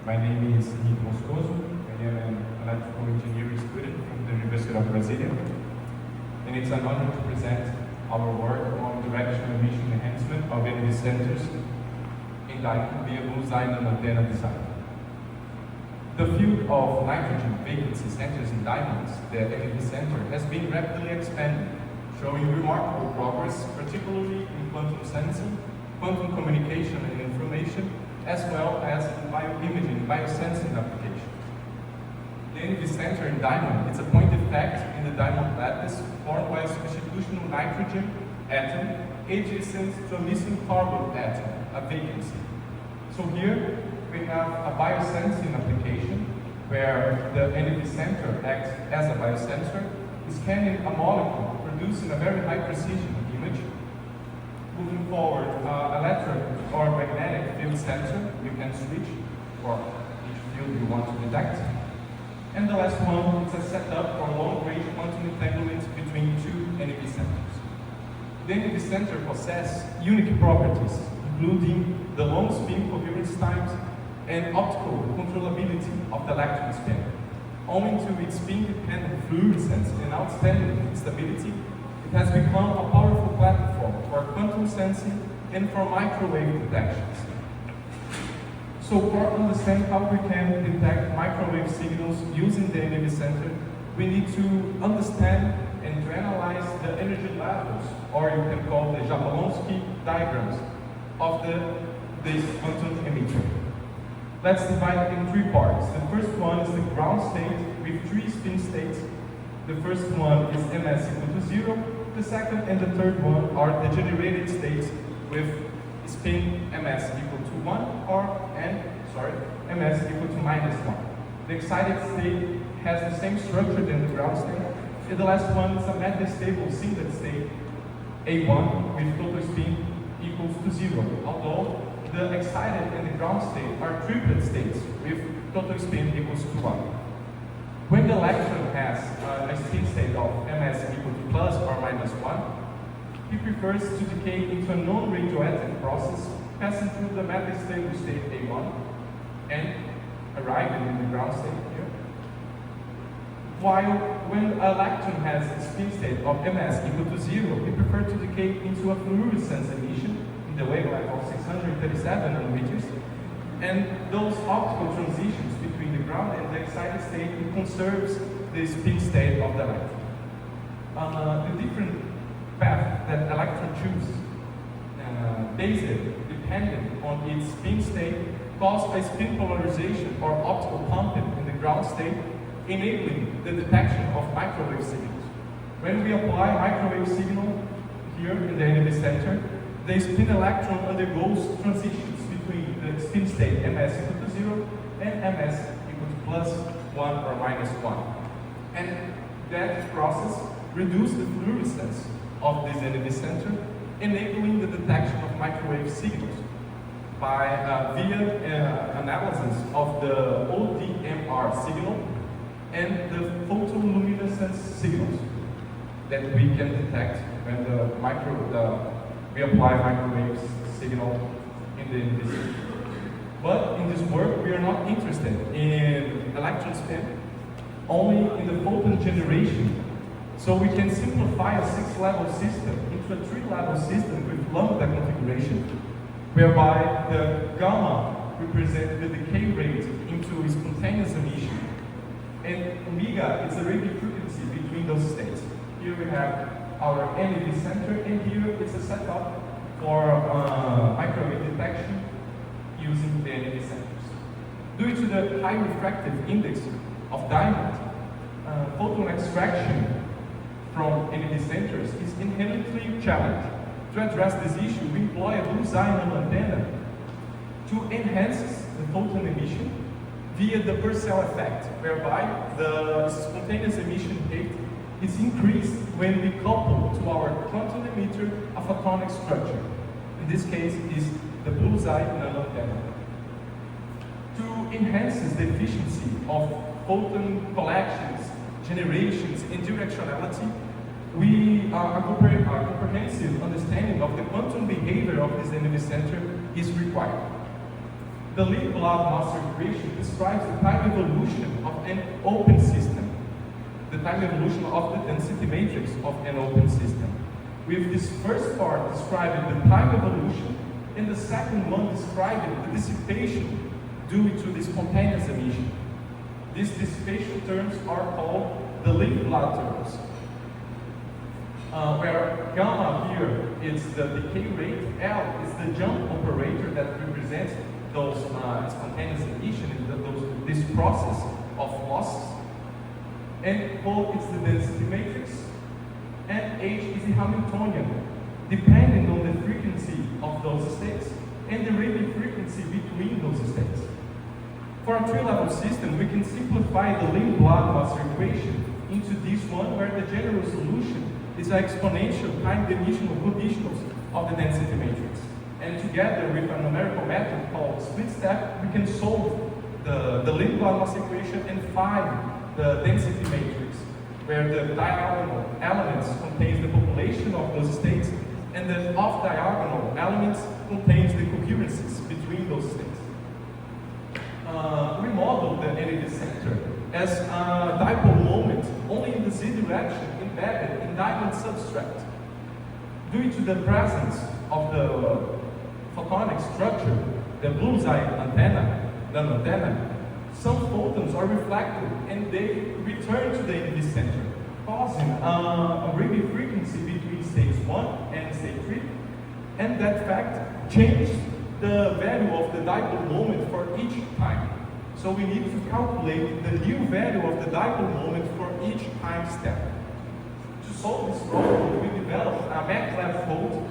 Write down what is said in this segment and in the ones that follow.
My name is Nico. I am an electrical engineering student from the University of Brasilia, and it's an honor to present our work on directional emission enhancement of energy centers in diamond via Bullseye Nanoantenna Design. The field of nitrogen vacancy centers in diamonds, the energy center, has been rapidly expanding, showing remarkable progress, particularly in quantum sensing, quantum communication and information, as well as in bioimaging, biosensing applications. The energy center in diamond is a point effect in the diamond lattice formed by a substitutional nitrogen atom adjacent to a missing carbon atom, a vacancy. So here we have a biosensing application where the energy center acts as a biosensor, scanning a molecule, producing a very high precision image. Moving forward, electric or magnetic field sensor, you can switch for each field you want to detect. And the last one is a setup for long-range quantum entanglement between two energy centers. The energy center possesses unique properties, including the long spin coherence times and optical controllability of the electron spin. Owing to its spin-dependent fluorescence and outstanding stability, it has become a powerful platform for quantum sensing and for microwave detections. So for understanding how we can detect microwave signals using the energy center, we need to understand and to analyze the energy levels, or you can call the Jablonski diagrams of this quantum emitter. Let's divide it in three parts. The first one is the ground state with three spin states. The first one is ms equal to 0. The second and the third one are the generated states with spin ms equal to 1 or ms equal to -1. The excited state has the same structure than the ground state. And the last one is a metastable singlet state, A1, with total spin equals to 0, although the excited and the ground state are triplet states with total spin equals to 1. When the electron has a spin state of ms equal to plus or minus 1, he prefers to decay into a non-radioactive process, passing through the metastable state A1 and arriving in the ground state here. While when an electron has a spin state of ms equal to 0, he prefers to decay into a fluorescence emission in the wavelength of 637 nanometers, and those optical transitions between the ground and the excited state conserves the spin state of the electron. The different path that electron chooses, based dependent on its spin state, cause a spin polarization or optical pumping in the ground state, enabling the detection of microwave signals. When we apply microwave signal here in the energy center, the spin electron undergoes transitions between the spin state ms equal to 0 and ms equal to plus 1 or minus 1. And that process reduces the fluorescence of this energy center, enabling the detection of microwave signals by via analysis of the ODMR signal and the photoluminescence signals that we can detect when we apply microwave signal in the energy center. But in this work, we are not interested in electron spin, only in the photon generation. So we can simplify a 6-level system into a 3-level system with lambda configuration, whereby the gamma represents the decay rate into spontaneous emission, and omega is the radio frequency between those states. Here we have our energy center, and here it's a setup for microwave detection using the energy centers. Due to the high refractive index of diamond, photon extraction from energy centers is inherently challenged. To address this issue, we employ a Bullseye Nanoantenna to enhance the photon emission via the Purcell effect, whereby the spontaneous emission rate is increased when we couple to our quantum emitter a photonic structure. In this case, it is the Bullseye Nanoantenna. To enhance the efficiency of photon collections, generations, and directionality, a comprehensive understanding of the quantum behavior of this energy center is required. The Leonardo Ramos equation describes the time evolution of an open system, the time evolution of the density matrix of an open system. With this first part describing the time evolution, and the second one describing the dissipation due to the spontaneous emission. These dissipation terms are called the Leonardo terms. Where gamma here is the decay rate, L is the jump operator that represents those spontaneous emission and this process of losses, and qual is the density matrix, and H is the Hamiltonian, depending on the frequency of those states and the radial frequency between those states. For a three-level system, we can simplify the Leonardo equation into this one, where the general solution is an exponential time dimensional conditionals of the density matrix. And together with a numerical method called split step, we can solve the Leonardo equation and find the density matrix, where the diagonal elements contains the population of those states, and the off-diagonal elements contains the coherences between those states. We model the energy center as a dipole moment only in the z direction embedded in diamond substrate. Due to the presence of the photonic structure, the Bullseye Nanoantenna, some photons are reflected and they return to the energy center, causing a radio frequency between stage 1 and stage 3, and that fact changes the value of the dipole moment for each time. So we need to calculate the new value of the dipole moment for each time step. To solve this problem, we developed a MATLAB code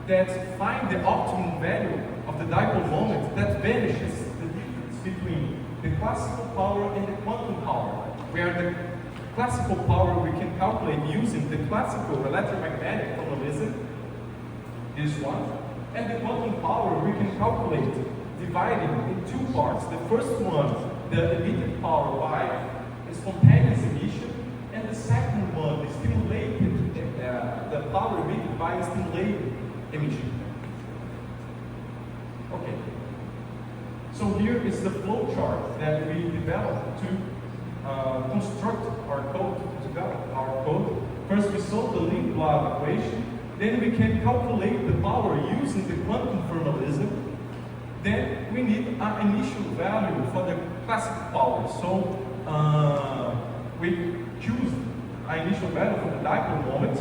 that finds the optimum value of the dipole moment that vanishes the difference between the classical power and the quantum power, where the classical power we can calculate using the classical electromagnetic formalism, this one, and the quantum power we can calculate dividing in two parts. The first one, the emitted power by spontaneous emission, and the second one, the stimulated, the power emitted by stimulated emission. Okay. So here is the flow chart that we developed to construct our code, to develop our code. First, we solve the Leonardo equation. Then we can calculate the power using the quantum formalism. Then we need an initial value for the classical power. So we choose an initial value for the dipole moment,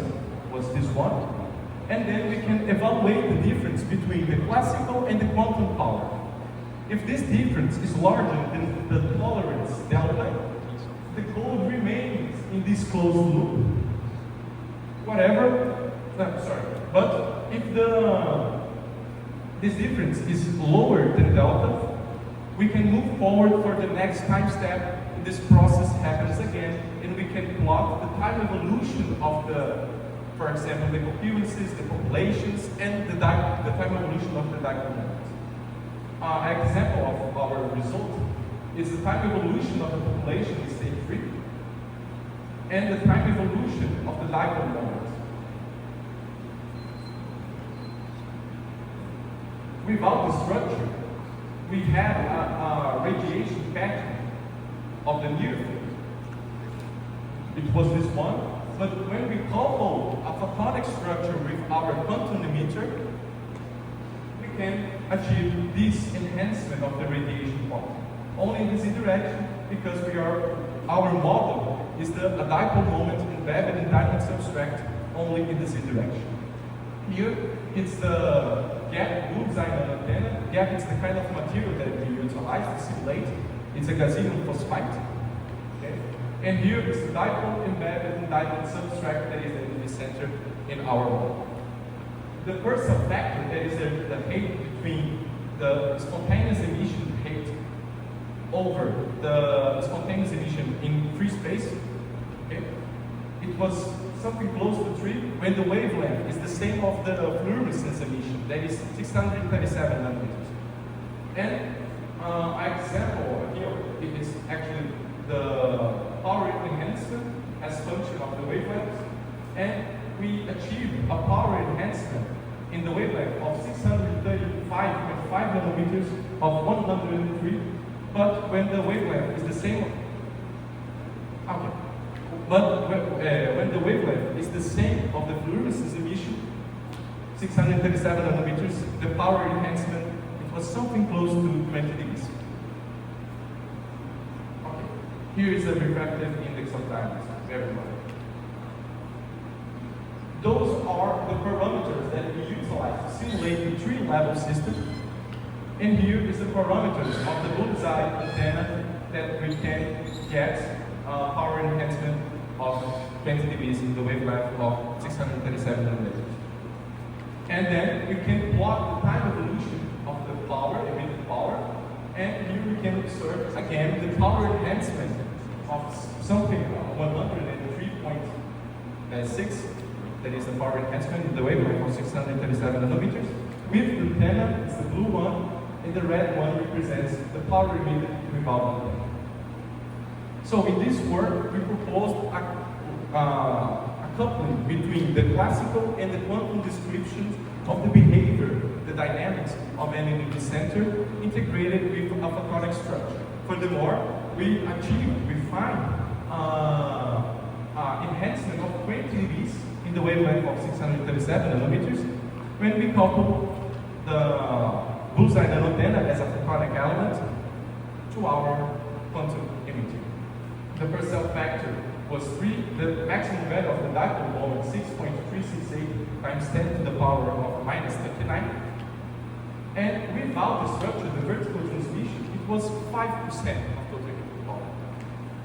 was this one. And then we can evaluate the difference between the classical and the quantum power. If this difference is larger than the tolerance delta, the code remains in this closed loop. But if this difference is lower than delta, we can move forward for the next time step. This process happens again, and we can plot the time evolution of for example, the coherences, the populations, and the time evolution of the dipole moment. An example of our result is the time evolution of the population in stage 3, and the time evolution of the dipole moment. Without the structure, we have a radiation pattern of the near field. It was this one, but when we couple a photonic structure with our quantum emitter, we can achieve this enhancement of the radiation part. Only in this direction, because our model is a dipole moment embedded in diamond substrate only in this direction. Here, it's the gap Bullseye Nanoantenna. Gap is the kind of material that we utilize to simulate. It's a gallium phosphide. Okay? And here is the dipole embedded in diamond substrate that is in the center in our model. The first factor, that is the rate between the spontaneous emission rate over the spontaneous emission in free space. Okay? It was something close to 3 when the wavelength is the same of the fluorescence emission, that is 637 nanometers. And an example here, it is actually the power enhancement as function of the wavelength, and we achieve a power enhancement in the wavelength of 635.5 nanometers of 103, but when the wavelength is the same, okay. But when the wavelength is the same of the fluorescence emission, 637 nanometers, the power enhancement, it was something close to 20 degrees. Okay. Here is the refractive index of diamonds, very well. Those are the parameters that we utilize to simulate the three-level system. And here is the parameters of the Bullseye antenna that we can get power enhancement of 20 degrees in the wavelength of 637 nanometers. And then we can plot the time evolution of the power, emitted power, and here we can observe again the power enhancement of something 103.6, that is the power enhancement in the wavelength of 637 nanometers. With the antenna, it's the blue one, and the red one represents the power emitted without antenna. So in this work, we proposed a coupling between the classical and the quantum descriptions of the behavior, the dynamics of an energy center integrated with a photonic structure. Furthermore, we find enhancement of 20 degrees in the wavelength of 637 nanometers when we couple the Bullseye Nanoantenna as a photonic element to our quantum emitter. The Purcell factor was 3, the maximum value of the dipole moment 6.368 times 10 to the power of minus 39. And without the structure, the vertical transmission, it was 5% of total emitter power.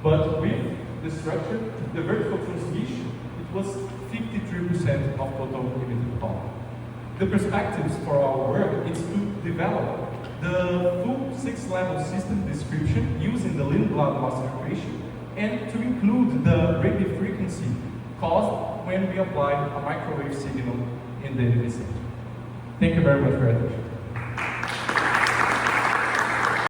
But with the structure, the vertical transmission, it was 53% of total emitter power. The perspectives for our work is to develop the full 6-level system description using the Lindblad loss equation, and to include the radio frequency caused when we apply a microwave signal in the energy center. Thank you very much for your attention.